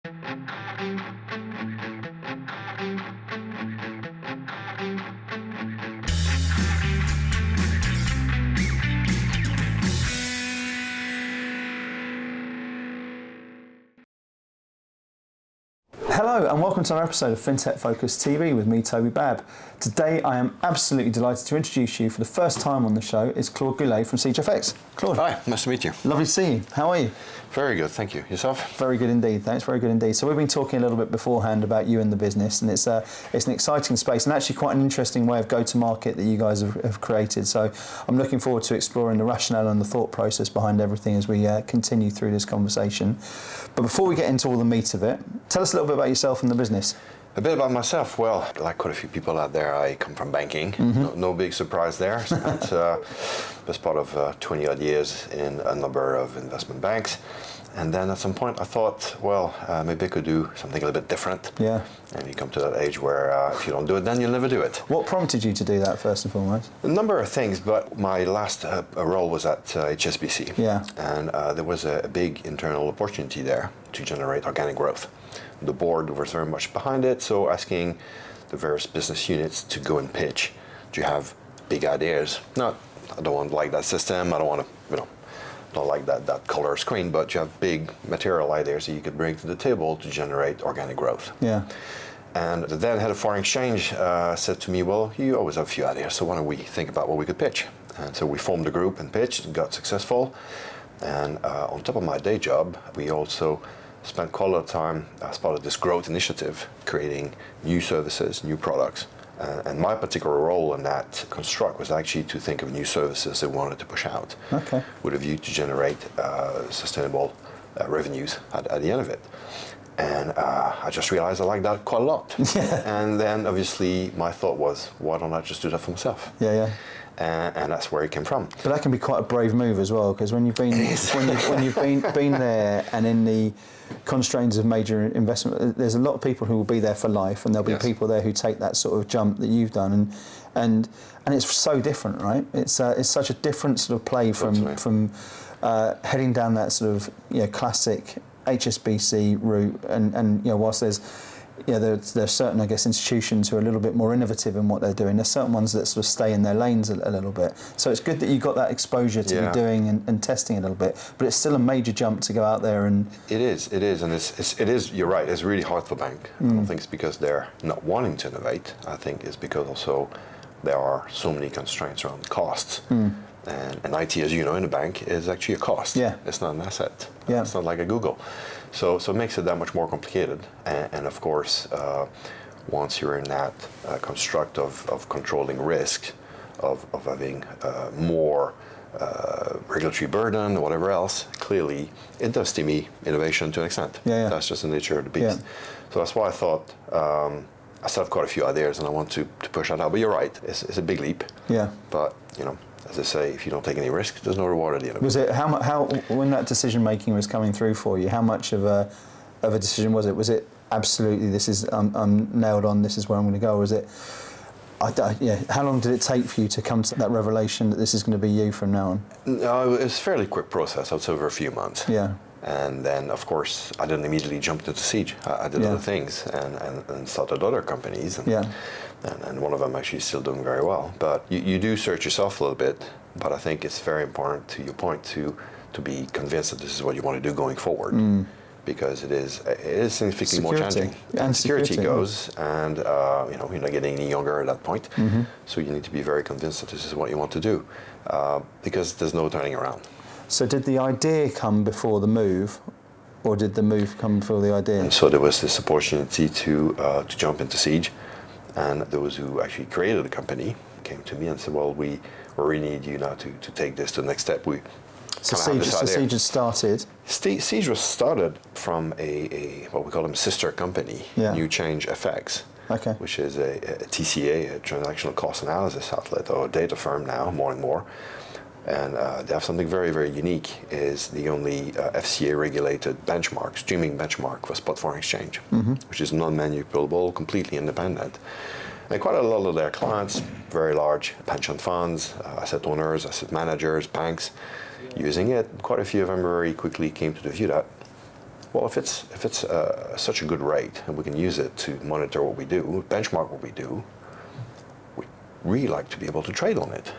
Hello and welcome to another episode of FinTech Focus TV with me, Toby. Today I am absolutely delighted to introduce you for the first time on the show is Claude Goulet from Siege FX. Claude. Hi, nice to meet you. Lovely to see you. How are you? Very good, thank you. Yourself? Very good indeed, thanks, very good indeed. So we've been talking a little bit beforehand about you and the business, and it's an exciting space and actually quite an interesting way of go-to-market that you guys have created. So I'm looking forward to exploring the rationale and the thought process behind everything as we continue through this conversation. But before we get into all the meat of it, tell us a little bit about yourself and the business. A bit about myself. Well, like quite a few people out there, I come from banking. No big surprise there. Spent best part of 20 odd years in a number of investment banks. And then at some point I thought, well, maybe I could do something a little bit different. Yeah. And you come to that age where if you don't do it, then you'll never do it. What prompted you to do that first and foremost? A number of things, but my last role was at HSBC. Yeah. And there was a big internal opportunity there to generate organic growth. The board was very much behind it, so asking the various business units to go and pitch. Do you have big ideas? No, I don't want like that system. I don't want to, don't like that color screen, but you have big material ideas that you could bring to the table to generate organic growth. Yeah. And the then head of foreign exchange said to me, well, you always have a few ideas, so why don't we think about what we could pitch? And so we formed a group and pitched and got successful. And on top of my day job, we also spent quite a lot of time as part of this growth initiative, creating new services, new products. And my particular role in that construct was actually to think of new services that we wanted to push out, with a view to generate sustainable revenues at the end of it. And I just realized I like that quite a lot. Yeah. And then obviously my thought was, why don't I just do that for myself? Yeah, yeah. And that's where it came from. But that can be quite a brave move as well, because when you've been been there and in the constraints of major investment, there's a lot of people who will be there for life, and there'll be people there who take that sort of jump that you've done, and it's so different, right? It's such a different sort of play from heading down that sort of classic HSBC route, and whilst there's certain, I guess, institutions who are a little bit more innovative in what they're doing. There's certain ones that sort of stay in their lanes a little bit. So it's good that you got that exposure to be doing and testing a little bit. But it's still a major jump to go out there and. It is, and it is. You're right. It's really hard for bank. I don't think it's because they're not wanting to innovate. I think it's because also there are so many constraints around costs. And IT, as you know, in a bank is actually a cost. Yeah. It's not an asset. Yeah. It's not like a Google. So it makes it that much more complicated. And of course, once you're in that construct of controlling risk, of having more regulatory burden or whatever else, clearly it does stimulate innovation to an extent. Yeah. That's just the nature of the beast. Yeah. So that's why I thought, I still have quite a few ideas and I want to push that out. But you're right, it's a big leap. Yeah. But, as I say, if you don't take any risk, there's no reward at the end of it. Was it how when that decision making was coming through for you? How much of a decision was it? Was it absolutely this is I'm nailed on? This is where I'm going to go? Or was it? How long did it take for you to come to that revelation that this is going to be you from now on? No, it was a fairly quick process. I would say over a few months. Yeah. And then, of course, I didn't immediately jump into Siege. I did other things and started other companies. And one of them actually is still doing very well. But you do search yourself a little bit. But I think it's very important, to your point, to be convinced that this is what you want to do going forward. Because it is significantly more challenging. And security goes, and you're not getting any younger at that point. So you need to be very convinced that this is what you want to do. Because there's no turning around. So did the idea come before the move, or did the move come before the idea? And so there was this opportunity to jump into Siege, and those who actually created the company came to me and said, well, we really need you now to take this to the next step. So Siege had started? Siege was started from a what we call a sister company, New Change FX, which is a TCA, a transactional cost analysis outlet, or a data firm now, more and more. And they have something very, very unique, is the only FCA-regulated benchmark, streaming benchmark for spot foreign exchange, which is non-manipulable, completely independent. And quite a lot of their clients, very large pension funds, asset owners, asset managers, banks, using it. Quite a few of them very quickly came to the view that, Well, if it's such a good rate and we can use it to monitor what we do, benchmark what we do, we really like to be able to trade on it.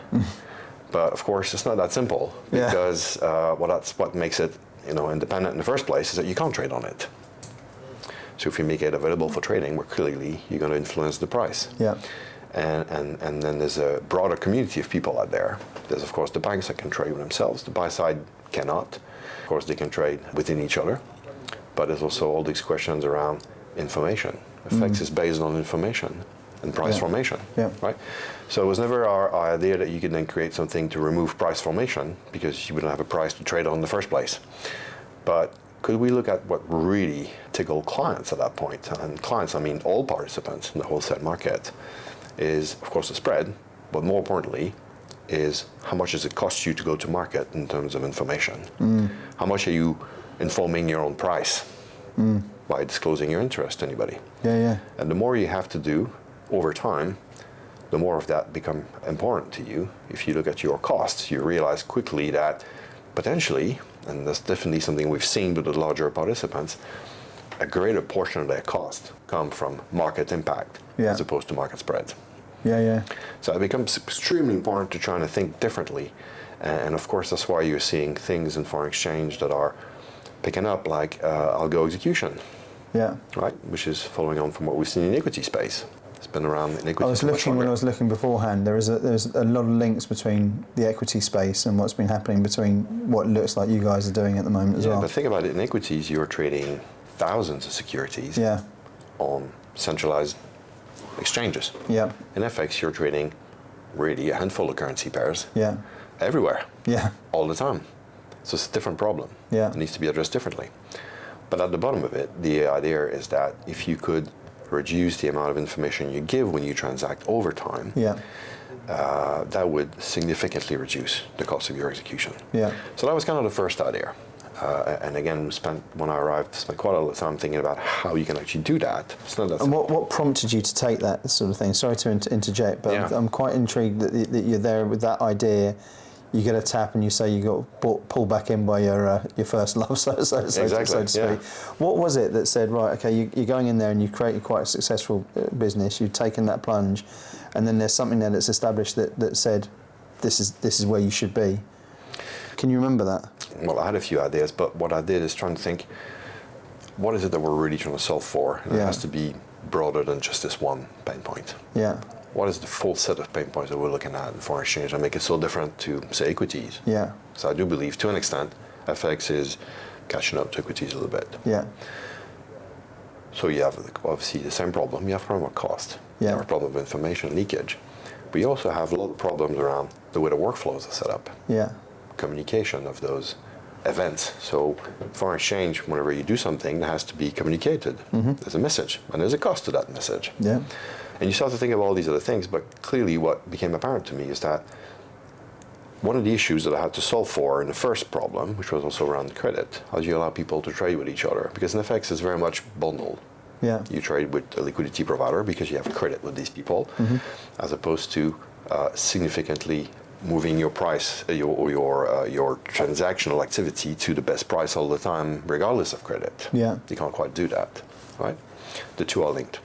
But of course, it's not that simple because that's what makes it independent in the first place, is that you can't trade on it. So if you make it available for trading, well, clearly you're going to influence the price. Yeah. And then there's a broader community of people out there. There's of course the banks that can trade with themselves. The buy side cannot. Of course, they can trade within each other. But there's also all these questions around information. FX is based on information and price formation, right? So it was never our idea that you could then create something to remove price formation because you wouldn't have a price to trade on in the first place. But could we look at what really tickled clients at that point? And clients, I mean all participants in the wholesale market, is of course the spread, but more importantly is how much does it cost you to go to market in terms of information? How much are you informing your own price by disclosing your interest to anybody? And the more you have to do over time, the more of that become important to you. If you look at your costs, you realize quickly that potentially, and that's definitely something we've seen with the larger participants, a greater portion of their cost come from market impact as opposed to market spread. So it becomes extremely important to try to think differently. And of course, that's why you're seeing things in foreign exchange that are picking up, like algo execution, right? Which is following on from what we've seen in the equity space. It's been around in equity. When I was looking beforehand, there's a lot of links between the equity space and what's been happening between what looks like you guys are doing at the moment as well. But think about it, in equities, you're trading thousands of securities on centralized exchanges. In FX, you're trading really a handful of currency pairs everywhere, all the time. So it's a different problem. It needs to be addressed differently. But at the bottom of it, the idea is that if you could reduce the amount of information you give when you transact over time, that would significantly reduce the cost of your execution. So that was kind of the first idea. And again, when I arrived, spent quite a lot of time thinking about how you can actually do that. It's not that and what prompted you to take that sort of thing? Sorry to interject, but I'm quite intrigued that you're there with that idea. You get a tap and you say you got pulled back in by your first love, so to speak. What was it that said, right, okay, you're going in there and you've created quite a successful business, you've taken that plunge, and then there's something there that's established that said, this is where you should be. Can you remember that? Well, I had a few ideas, but what I did is trying to think, what is it that we're really trying to solve for? And it has to be broader than just this one pain point. What is the full set of pain points that we're looking at in foreign exchange and make it so different to, say, equities? So I do believe, to an extent, FX is catching up to equities a little bit. So you have obviously the same problem. You have a problem with cost. You have a problem with information leakage. But you also have a lot of problems around the way the workflows are set up. Communication of those events. So foreign exchange, whenever you do something, that has to be communicated. There's a message, and there's a cost to that message. And you start to think of all these other things, but clearly what became apparent to me is that one of the issues that I had to solve for in the first problem, which was also around credit, how do you allow people to trade with each other? Because in FX it's very much bundled. You trade with a liquidity provider because you have credit with these people, as opposed to significantly moving your price, your transactional activity to the best price all the time, regardless of credit. You can't quite do that, right? The two are linked.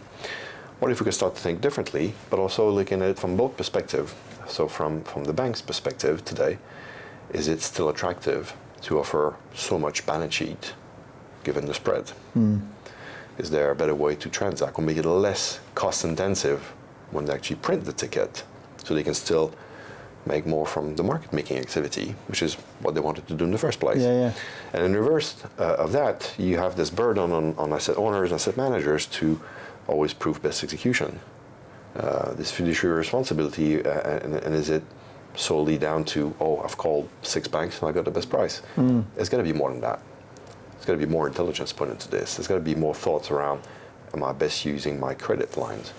What if we could start to think differently, but also looking at it from both perspectives? So from the bank's perspective today, is it still attractive to offer so much balance sheet given the spread? Is there a better way to transact or make it less cost intensive when they actually print the ticket so they can still make more from the market making activity, which is what they wanted to do in the first place? And in reverse of that, you have this burden on asset owners, asset managers to always prove best execution. This fiduciary responsibility, and is it solely down to, I've called 6 banks and I got the best price? It's got to be more than that. There's got to be more intelligence put into this. There's got to be more thoughts around, am I best using my credit lines?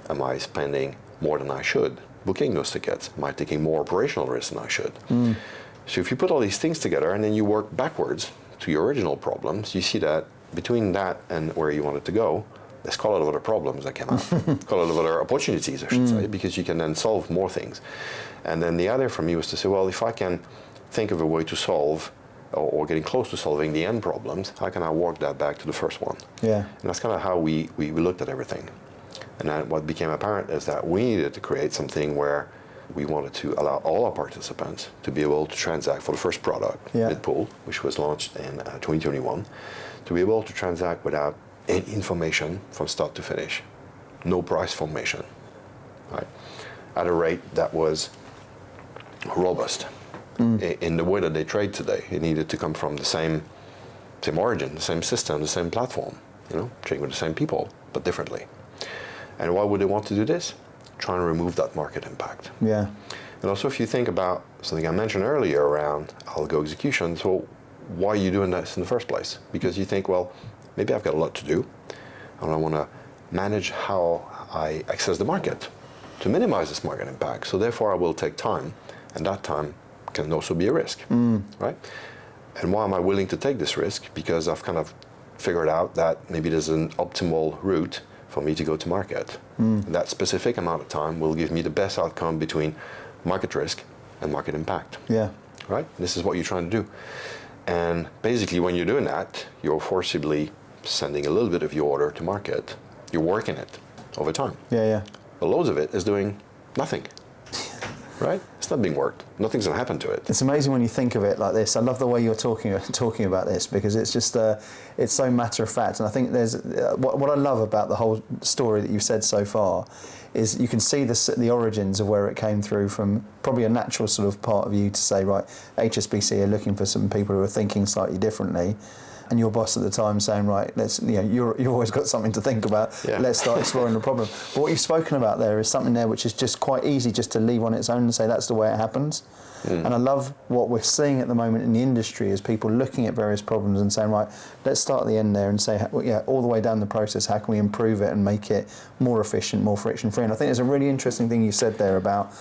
Am I spending more than I should booking those tickets? Am I taking more operational risk than I should? So if you put all these things together and then you work backwards to your original problems, you see that between that and where you want it to go, there's quite a lot of other problems that came out. Quite a lot of other opportunities, I should say, because you can then solve more things. And then the other for me was to say, well, if I can think of a way to solve or getting close to solving the end problems, how can I work that back to the first one? Yeah. And that's kind of how we looked at everything. And then what became apparent is that we needed to create something where we wanted to allow all our participants to be able to transact for the first product, Midpool, which was launched in 2021, to be able to transact without any information from start to finish. No price formation, right? At a rate that was robust. In the way that they trade today, it needed to come from the same origin, the same system, the same platform, trading with the same people, but differently. And why would they want to do this? Trying to remove that market impact. Yeah. And also, if you think about something I mentioned earlier around algo execution, so why are you doing this in the first place? Because you think, well, maybe I've got a lot to do, and I want to manage how I access the market to minimize this market impact. So therefore, I will take time, and that time can also be a risk, right? And why am I willing to take this risk? Because I've kind of figured out that maybe there's an optimal route for me to go to market. That specific amount of time will give me the best outcome between market risk and market impact. Yeah. Right? This is what you're trying to do. And basically when you're doing that, you're forcibly sending a little bit of your order to market. You're working it over time. Yeah, yeah. But loads of it is doing nothing. Right? It's not being worked. Nothing's going to happen to it. It's amazing when you think of it like this. I love the way you're talking about this, because it's just it's so matter of fact. And I think there's what I love about the whole story that you've said so far is you can see the origins of where it came through from probably a natural sort of part of you to say, right, HSBC are looking for some people who are thinking slightly differently. And your boss at the time saying, right, let's, you've always got something to think about. Yeah. Let's start exploring the problem. But what you've spoken about there is something there which is just quite easy just to leave on its own and say that's the way it happens. And I love what we're seeing at the moment in the industry is people looking at various problems and saying, right, let's start at the end there and say, all the way down the process, how can we improve it and make it more efficient, more friction-free? And I think there's a really interesting thing you said there about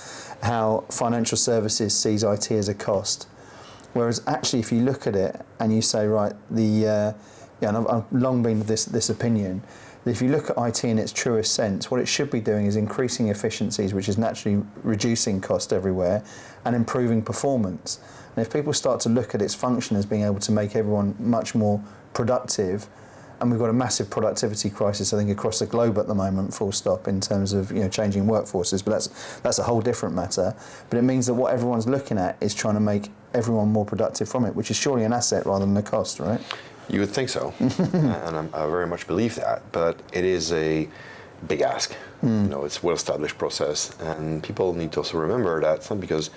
how financial services sees IT as a cost. Whereas actually, if you look at it and you say, right, and I've long been of this opinion, that if you look at IT in its truest sense, what it should be doing is increasing efficiencies, which is naturally reducing cost everywhere, and improving performance. And if people start to look at its function as being able to make everyone much more productive, and we've got a massive productivity crisis, I think, across the globe at the moment, full stop, in terms of changing workforces. But that's a whole different matter. But it means that what everyone's looking at is trying to make everyone more productive from it, which is surely an asset rather than a cost, right? You would think so, and I very much believe that. But it is a big ask. It's a well-established process, and people need to also remember that it's not because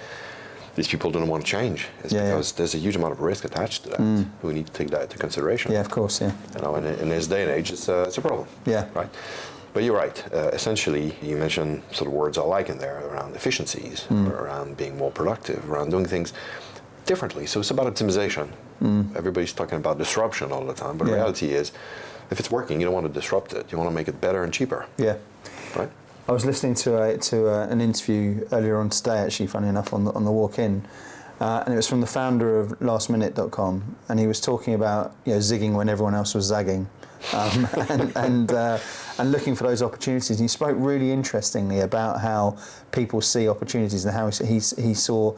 these people don't want to change. It's because there's a huge amount of risk attached to that. We need to take that into consideration. Yeah, of course, yeah. In this day and age, it's a problem. Yeah. Right? But you're right. Essentially, you mentioned sort of words I like in there around efficiencies, around being more productive, around doing things differently. So it's about optimization. Everybody's talking about disruption all the time, but the reality is, if it's working, you don't want to disrupt it. You want to make it better and cheaper. Yeah. Right? I was listening to an interview earlier on today, actually, funny enough, on the walk in, and it was from the founder of lastminute.com, and he was talking about zigging when everyone else was zagging, and looking for those opportunities. And he spoke really interestingly about how people see opportunities and how he saw,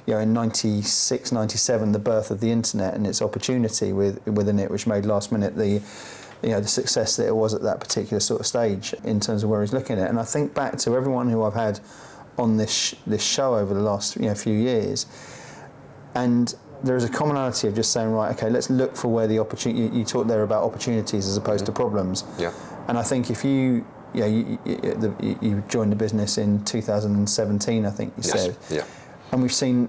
in 96, 97, the birth of the internet and its opportunity within it, which made Last Minute the success that it was at that particular sort of stage in terms of where he's looking at. And I think back to everyone who I've had on this show over the last few years, and there is a commonality of just saying, right, okay, let's look for where the opportunity. You talked there about opportunities as opposed to problems. Yeah. And I think if you joined the business in 2017, I think you said. Yeah. And we've seen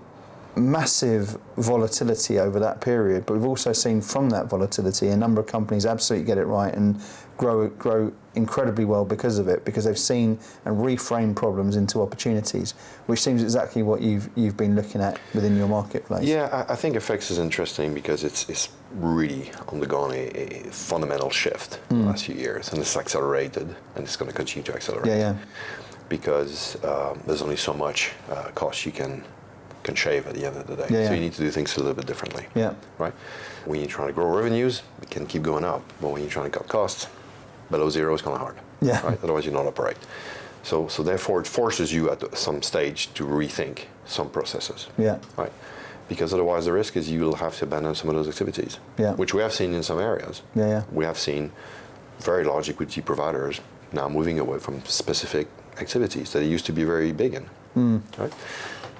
massive volatility over that period, but we've also seen from that volatility a number of companies absolutely get it right and grow incredibly well because of it, because they've seen and reframed problems into opportunities, which seems exactly what you've been looking at within your marketplace. Yeah, I think FX is interesting because it's really undergone a fundamental shift in the last few years, and it's accelerated, and it's going to continue to accelerate. Yeah. Because there's only so much cost you can shave at the end of the day. Yeah. So you need to do things a little bit differently. Yeah. Right? When you're trying to grow revenues, it can keep going up. But when you're trying to cut costs, below zero is kind of hard. Yeah. Right? Otherwise, you're not operate. So therefore, it forces you at some stage to rethink some processes. Yeah. Right? because otherwise the risk is you'll have to abandon some of those activities, which we have seen in some areas. We have seen very large liquidity providers now moving away from specific activities that they used to be very big in, right?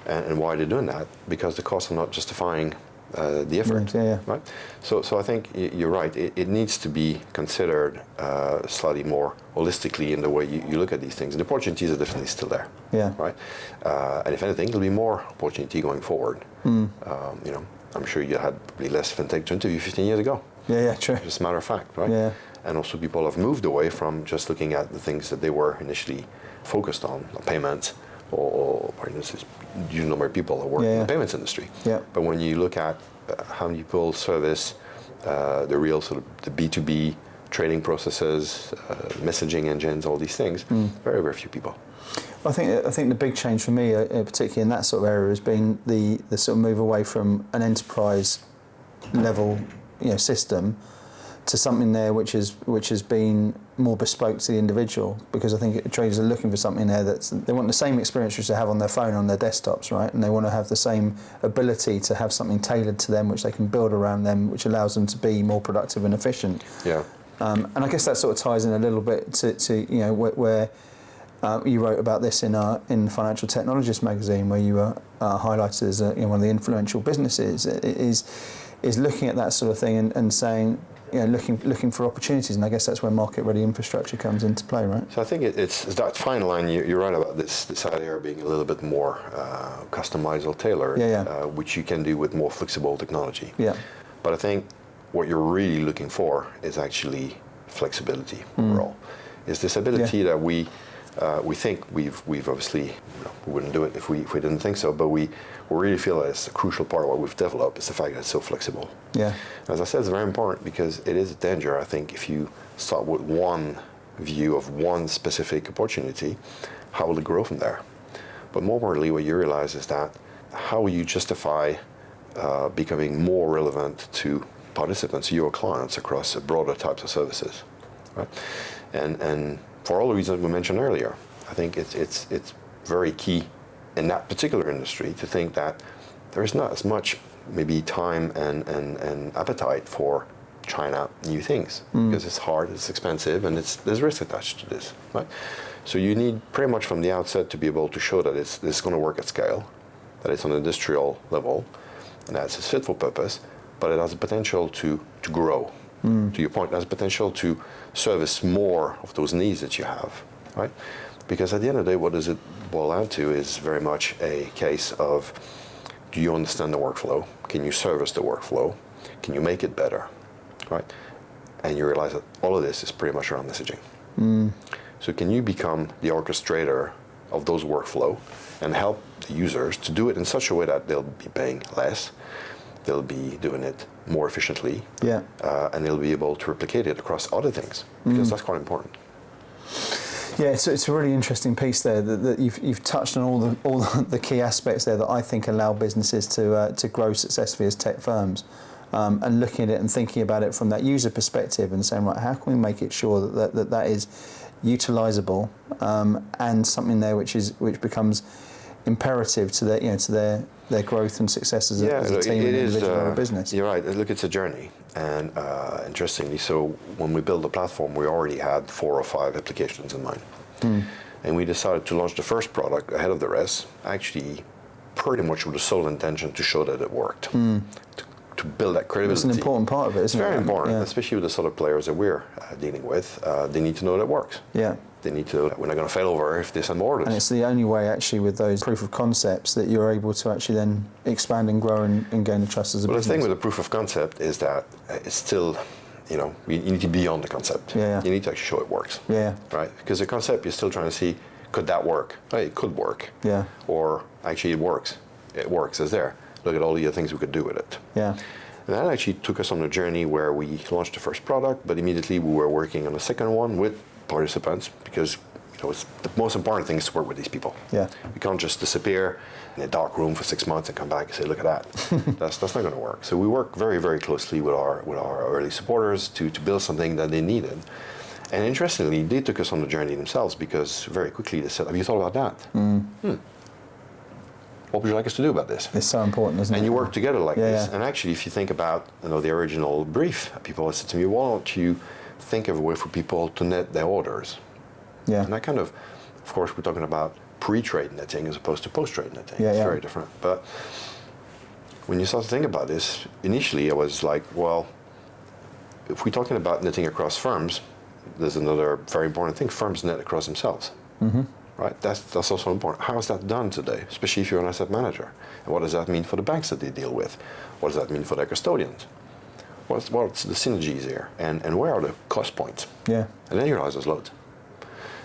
And why are they doing that? Because the costs are not justifying the effort, right? So I think you're right. It needs to be considered slightly more holistically in the way you look at these things. And the opportunities are definitely still there, right? And if anything, there'll be more opportunity going forward. You know, I'm sure you had probably less FinTech to interview 15 years ago. True. Just a matter of fact, right? And also people have moved away from just looking at the things that they were initially focused on, payments, or for instance, huge number of people that work in the payments industry. But when you look at how many people service the real sort of the B2B trading processes, messaging engines, all these things, very, very few people. I think the big change for me, particularly in that sort of area, has been the sort of move away from an enterprise level, system to something there which has been more bespoke to the individual, because I think traders are looking for something there they want the same experience which they have on their phone, on their desktops, right? And they want to have the same ability to have something tailored to them, which they can build around them, which allows them to be more productive and efficient. And I guess that sort of ties in a little bit to where you wrote about this in Financial Technologist magazine, where you were highlighted as one of the influential businesses, is looking at that sort of thing and saying, looking for opportunities, and I guess that's where market-ready infrastructure comes into play, right? So I think it's that fine line. You're right about this idea being a little bit more customized or tailored, which you can do with more flexible technology. But I think what you're really looking for is actually flexibility overall. Is this ability that we think we've obviously, we wouldn't do it if we didn't think so, but we really feel that it's a crucial part of what we've developed is the fact that it's so flexible. As I said, it's very important because it is a danger, I think, if you start with one view of one specific opportunity, how will it grow from there? But more importantly, what you realize is that how will you justify becoming more relevant to participants, your clients, across broader types of services, right? And for all the reasons we mentioned earlier, I think it's very key in that particular industry to think that there is not as much maybe time and appetite for trying out new things because it's hard, it's expensive, and there's risk attached to this, right? So you need pretty much from the outset to be able to show that it's going to work at scale, that it's on an industrial level, and that it's fit for purpose, but it has the potential to grow. To your point, it has the potential to service more of those needs that you have, right? Because at the end of the day, what does it boil down to is very much a case of, do you understand the workflow? Can you service the workflow? Can you make it better, right? And you realize that all of this is pretty much around messaging. So can you become the orchestrator of those workflow and help the users to do it in such a way that they'll be paying less, they'll be doing it more efficiently, and they'll be able to replicate it across other things, because that's quite important. Yeah, it's a really interesting piece there that you've touched on all the key aspects there that I think allow businesses to grow successfully as tech firms, and looking at it and thinking about it from that user perspective and saying, right, how can we make it sure that is utilisable, and something there which becomes imperative to their growth and success as a team and individual or a business. You're right. Look, it's a journey, and interestingly, so when we built the platform, we already had 4 or 5 applications in mind, and we decided to launch the first product ahead of the rest, actually, pretty much with the sole intention to show that it worked, to build that credibility. It's an important part of it, isn't it? It's very important, especially with the sort of players that we're dealing with. They need to know that it works. They need to know that we're not going to fail over if they send more orders. And it's the only way, actually, with those proof of concepts that you're able to actually then expand and grow and gain the trust as a business. The thing with the proof of concept is that it's still, you need to be beyond the concept. You need to actually show it works. Right? Because the concept, you're still trying to see, could that work? Right, it could work. Or actually it works. It works, it's there. Look at all the other things we could do with it. And that actually took us on a journey where we launched the first product, but immediately we were working on the second one with participants, because it's the most important thing is to work with these people. You can't just disappear in a dark room for 6 months and come back and say, look at that. That's not going to work. So we work very, very closely with our early supporters to build something that they needed. And interestingly, they took us on the journey themselves, because very quickly they said, have you thought about that? what would you like us to do about this? It's so important, isn't it? And you work together like this. Yeah. And actually, if you think about the original brief, people said to me, why don't you think of a way for people to net their orders? Yeah. And I kind of course, we're talking about pre-trade netting as opposed to post-trade netting. Yeah, it's yeah. very different. But when you start to think about this, initially I was like, well, if we're talking about netting across firms, there's another very important thing. Firms net across themselves. Mm-hmm. Right? That's also important. How is that done today, especially if you're an asset manager? And what does that mean for the banks that they deal with? What does that mean for their custodians? What's the synergies here? And where are the cost points? Yeah. And then you realize there's loads.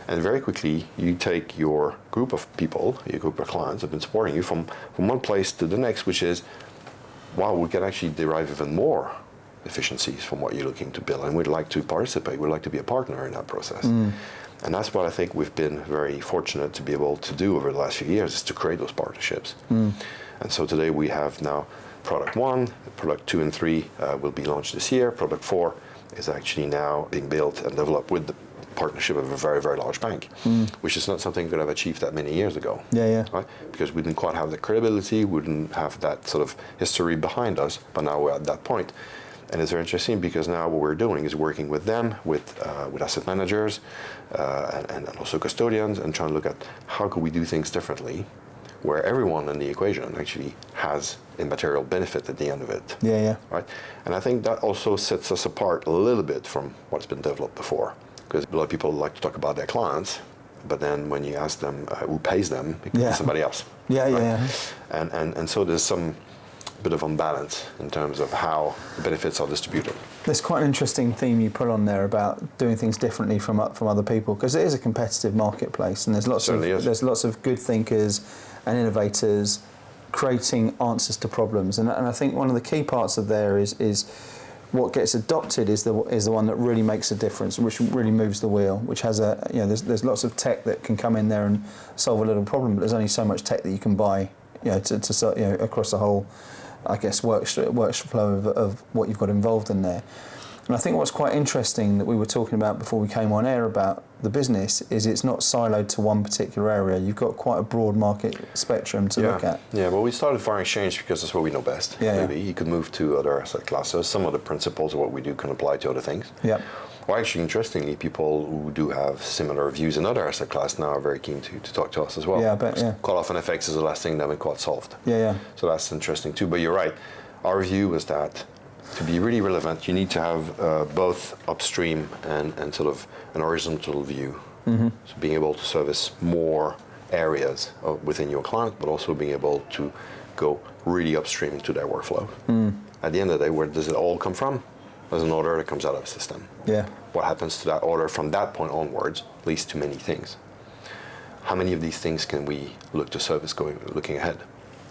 And very quickly, you take your group of people, your group of clients have been supporting you from one place to the next, which is, wow, we can actually derive even more efficiencies from what you're looking to build. And we'd like to participate. We'd like to be a partner in that process. Mm. And that's what I think we've been very fortunate to be able to do over the last few years, is to create those partnerships. Mm. And so today we have now product 1, product 2 and 3 will be launched this year. Product 4 is actually now being built and developed with the partnership of a very, very large bank, which is not something that I've achieved that many years ago. Yeah, yeah. Right? Because we didn't quite have the credibility, we didn't have that sort of history behind us, but now we're at that point. And it's very interesting because now what we're doing is working with them, with asset managers, and also custodians, and trying to look at how could we do things differently, where everyone in the equation actually has a material benefit at the end of it. Yeah, yeah. Right? And I think that also sets us apart a little bit from what's been developed before. Because a lot of people like to talk about their clients, but then when you ask them who pays them, it could be somebody else. Yeah, right? yeah. And so there's some bit of unbalance in terms of how the benefits are distributed. There's quite an interesting theme you put on there about doing things differently from other people, because it is a competitive marketplace, and there's lots of good thinkers and innovators creating answers to problems. And I think one of the key parts of there is what gets adopted is the one that really makes a difference, which really moves the wheel, which has there's lots of tech that can come in there and solve a little problem, but there's only so much tech that you can buy, to across the whole, I guess, workflow of what you've got involved in there. And I think what's quite interesting that we were talking about before we came on air about the business is it's not siloed to one particular area. You've got quite a broad market spectrum to look at. Yeah, well, we started foreign exchange because that's what we know best. Yeah, maybe you could move to other asset classes. Some of the principles of what we do can apply to other things. Yeah. Well, actually, interestingly, people who do have similar views in other asset classes now are very keen to talk to us as well. Yeah, I bet, yeah. Quite often FX is the last thing that we quite solved. Yeah, yeah. So that's interesting too. But you're right. Our view is that to be really relevant, you need to have both upstream and sort of an horizontal view. Mm-hmm. So being able to service more areas within your client, but also being able to go really upstream into their workflow. Mm. At the end of the day, where does it all come from? There's an order that comes out of a system. Yeah. What happens to that order from that point onwards leads to many things. How many of these things can we look to service looking ahead,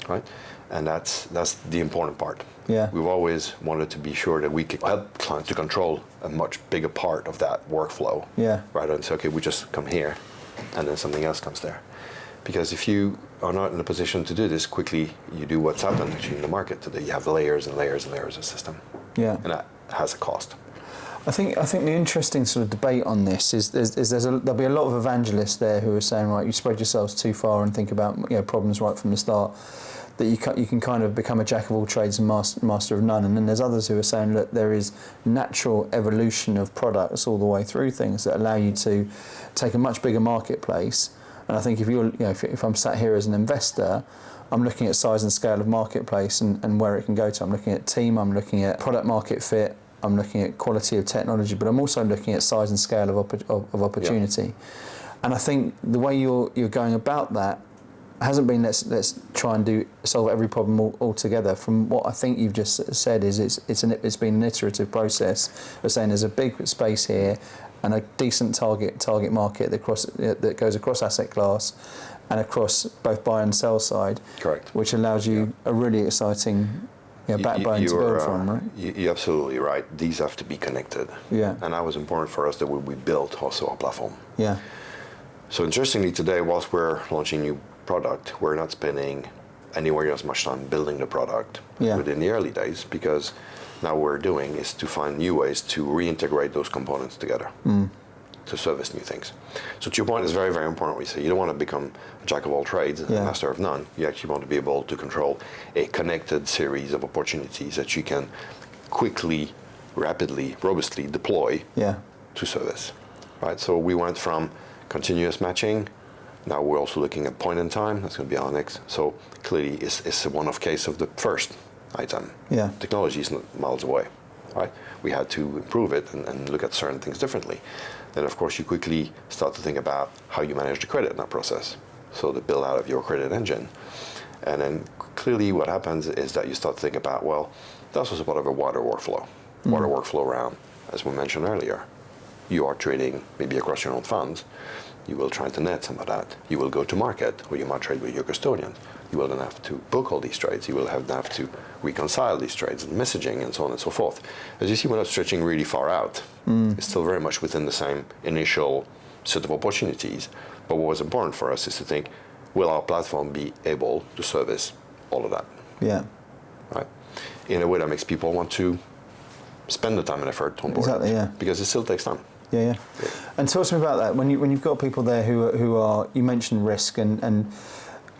right? And that's the important part. Yeah. We've always wanted to be sure that we could help clients to control a much bigger part of that workflow. Yeah. Rather than say, okay, we just come here and then something else comes there. Because if you are not in a position to do this quickly, you do what's happened actually in the market today. You have layers and layers and layers of system. Yeah. And that has a cost. I think the interesting sort of debate on this is there'll be a lot of evangelists there who are saying, right, you spread yourselves too far and think about problems right from the start, that you can kind of become a jack of all trades and master of none. And then there's others who are saying, look, there is natural evolution of products all the way through things that allow you to take a much bigger marketplace. And I think if I'm sat here as an investor, I'm looking at size and scale of marketplace and where it can go to. I'm looking at team, I'm looking at product market fit, I'm looking at quality of technology, but I'm also looking at size and scale of opportunity. Yeah. And I think the way you're going about that hasn't been let's try and solve every problem altogether. From what I think you've just said is it's been an iterative process of saying there's a big space here and a decent target market that goes across asset class and across both buy and sell side. Correct. Which allows you a really exciting backbone to build from, right? You're absolutely right. These have to be connected. Yeah. And that was important for us that we built also our platform. Yeah. So interestingly today, whilst we're launching new product, we're not spending anywhere near as much time building the product within the early days, because now what we're doing is to find new ways to reintegrate those components together. to service new things. So to your point, it's very, very important. We say you don't want to become a jack of all trades, a master of none. You actually want to be able to control a connected series of opportunities that you can quickly, rapidly, robustly deploy to service. Right? So we went from continuous matching. Now we're also looking at point in time. That's going to be our next. So clearly, it's a one-off case of the first item. Yeah. Technology is not miles away. Right? We had to improve it and look at certain things differently. Then, of course, you quickly start to think about how you manage the credit in that process. So the build out of your credit engine. And then clearly what happens is that you start to think about, well, that's also part of a water workflow. Water workflow around, as we mentioned earlier. You are trading maybe across your own funds. You will try to net some of that. You will go to market where you might trade with your custodians. You will then have to book all these trades. You will have to reconcile these trades and messaging and so on and so forth. As you see, we're not stretching really far out. It's still very much within the same initial set of opportunities. But what was important for us is to think, will our platform be able to service all of that? Yeah. Right? In a way that makes people want to spend the time and effort to onboard Exactly, yeah. because it still takes time. Yeah. And talk to me about that. When you've got people there who are, you mentioned risk and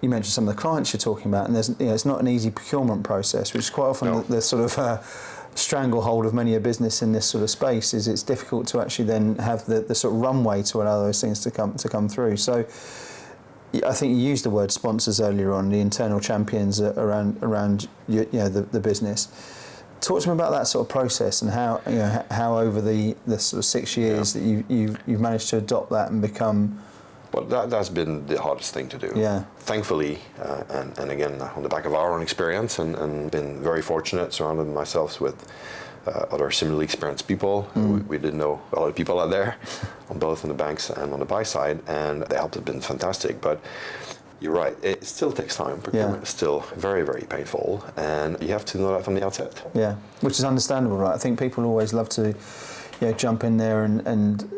you mentioned some of the clients you're talking about, and there's, it's not an easy procurement process, which is quite often the sort of stranglehold of many a business in this sort of space. Is it's difficult to actually then have the sort of runway to allow those things to come through. So I think you used the word sponsors earlier on, the internal champions around the business. Talk to me about that sort of process and how over the sort of 6 years that you've managed to adopt that and become. Well, that's been the hardest thing to do. Yeah. Thankfully, and again on the back of our own experience, and been very fortunate, surrounded myself with other similarly experienced people. We did know a lot of people out there, on both on the banks and on the buy side, and the help has been fantastic. But you're right, it still takes time. Procurement is still very, very painful, and you have to know that from the outset. Yeah, which is understandable, right? I think people always love to jump in there and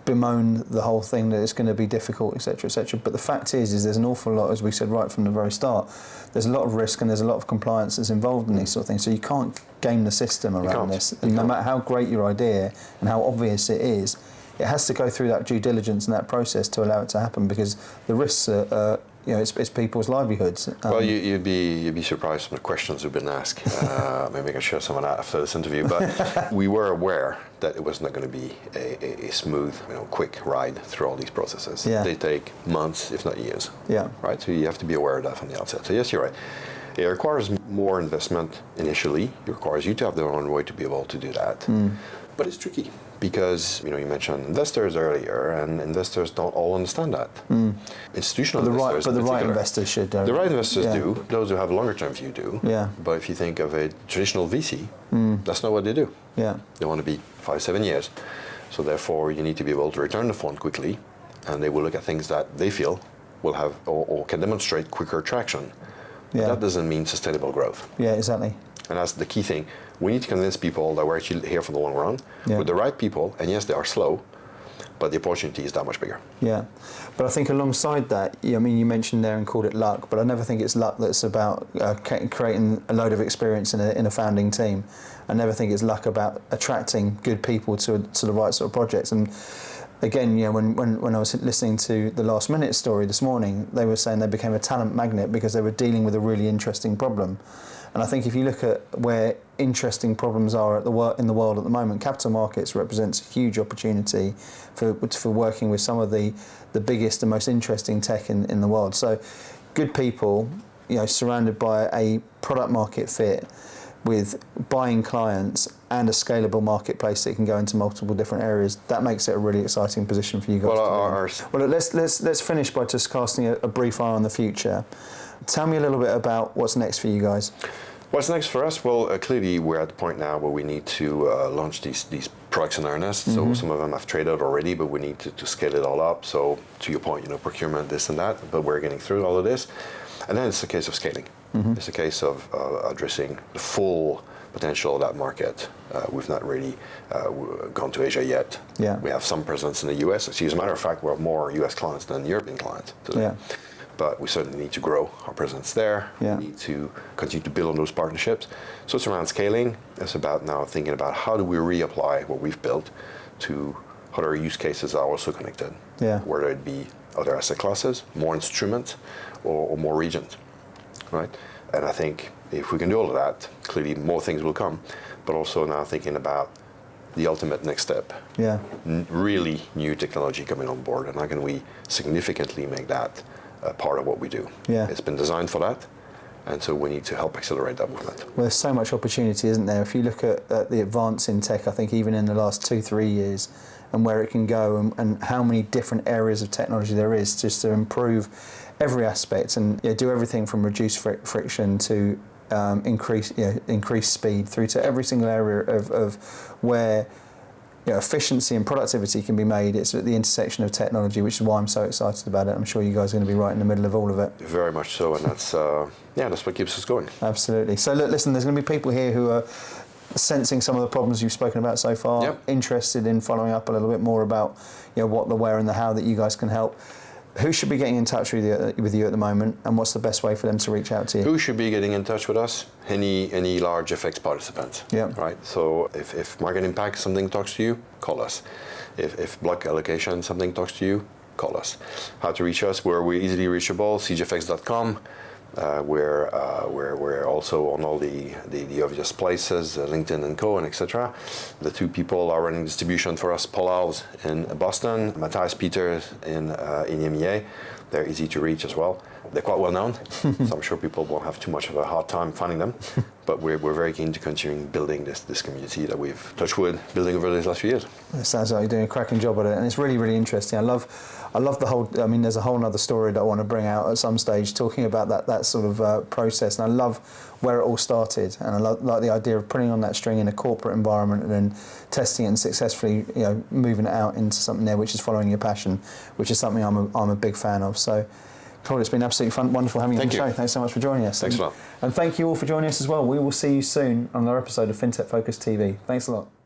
bemoan the whole thing, that it's going to be difficult, etc., etc. But the fact is there's an awful lot, as we said right from the very start, there's a lot of risk and there's a lot of compliance that's involved in these sort of things. So you can't game the system around this. And no matter how great your idea and how obvious it is, it has to go through that due diligence and that process to allow it to happen, because the risks are it's people's livelihoods. Well, you'd be surprised from the questions we've been asked. Maybe I can share some of that after this interview. But we were aware that it was not going to be a smooth, quick ride through all these processes. Yeah. They take months, if not years. Yeah. Right. So you have to be aware of that from the outset. So yes, you're right. It requires more investment initially. It requires you to have the runway to be able to do that. But it's tricky. Because you mentioned investors earlier, and investors don't all understand that. Institutional investors, but the right investors should. The right investors do. Those who have a longer term view do. Yeah. But if you think of a traditional VC, that's not what they do. Yeah. They want to be 5-7 years. So therefore, you need to be able to return the fund quickly, and they will look at things that they feel will have or can demonstrate quicker traction. But that doesn't mean sustainable growth. Yeah, exactly. And that's the key thing. We need to convince people that we're actually here for the long run with the right people. And yes, they are slow, but the opportunity is that much bigger. Yeah. But I think alongside that, you mentioned there and called it luck, but I never think it's luck that's about creating a load of experience in a founding team. I never think it's luck about attracting good people to the right sort of projects. And again, when I was listening to the Last Minute story this morning, they were saying they became a talent magnet because they were dealing with a really interesting problem. And I think if you look at where interesting problems are in the world at the moment, capital markets represents a huge opportunity for working with some of the biggest and most interesting tech in the world. So good people, surrounded by a product market fit with buying clients and a scalable marketplace that can go into multiple different areas, that makes it a really exciting position for you guys. Well, let's finish by just casting a brief eye on the future. Tell me a little bit about what's next for you guys. What's next for us? Well, clearly we're at the point now where we need to launch these products in earnest. So some of them have traded already, but we need to scale it all up. So to your point, procurement, this and that, but we're getting through all of this. And then it's a case of scaling. It's a case of addressing the full potential of that market. We've not really gone to Asia yet. Yeah. We have some presence in the US. As a matter of fact, we have more US clients than European clients today. Yeah. But we certainly need to grow our presence there. Yeah. We need to continue to build on those partnerships. So it's around scaling. It's about now thinking about how do we reapply what we've built to other use cases are also connected. Yeah. Whether it be other asset classes, more instruments, or more regions, right? And I think if we can do all of that, clearly more things will come. But also now thinking about the ultimate next step. Yeah. Really new technology coming on board, and how can we significantly make that part of what we do? Yeah. It's been designed for that, and so we need to help accelerate that movement. Well, there's so much opportunity, isn't there? If you look at the advance in tech, I think even in the last 2-3 years, and where it can go, and how many different areas of technology there is just to improve every aspect, and do everything from reduce friction to increase speed, through to every single area of where efficiency and productivity can be made. It's at the intersection of technology, which is why I'm so excited about it. I'm sure you guys are going to be right in the middle of all of it. Very much so, and that's that's what keeps us going. Absolutely. So look, listen, there's going to be people here who are sensing some of the problems you've spoken about so far, yep. Interested in following up a little bit more about what, the where and the how that you guys can help. Who should be getting in touch with you at the moment, and what's the best way for them to reach out to you? Who should be getting in touch with us? Any large FX participant. Yeah. Right. So if market impact something talks to you, call us. If block allocation something talks to you, call us. How to reach us? We're easily reachable. SiegeFX.com. We're also on all the obvious places, LinkedIn and Co. and etc. The two people are running distribution for us, Paul Alves in Boston, Matthias Peters in EMEA. They're easy to reach as well. They're quite well known, so I'm sure people won't have too much of a hard time finding them. But we're very keen to continue building this community that we've, touch wood, building over these last few years. It sounds like you're doing a cracking job at it, and it's really, really interesting. I love the whole. I mean, there's a whole other story that I want to bring out at some stage, talking about that sort of process. And I love where it all started, and I like the idea of putting on that string in a corporate environment and then testing it and successfully, moving it out into something there which is following your passion, which is something I'm a big fan of. So, Claude, it's been absolutely fun, wonderful having you on the show. Thanks so much for joining us. Thanks a lot. And thank you all for joining us as well. We will see you soon on another episode of FinTech Focus TV. Thanks a lot.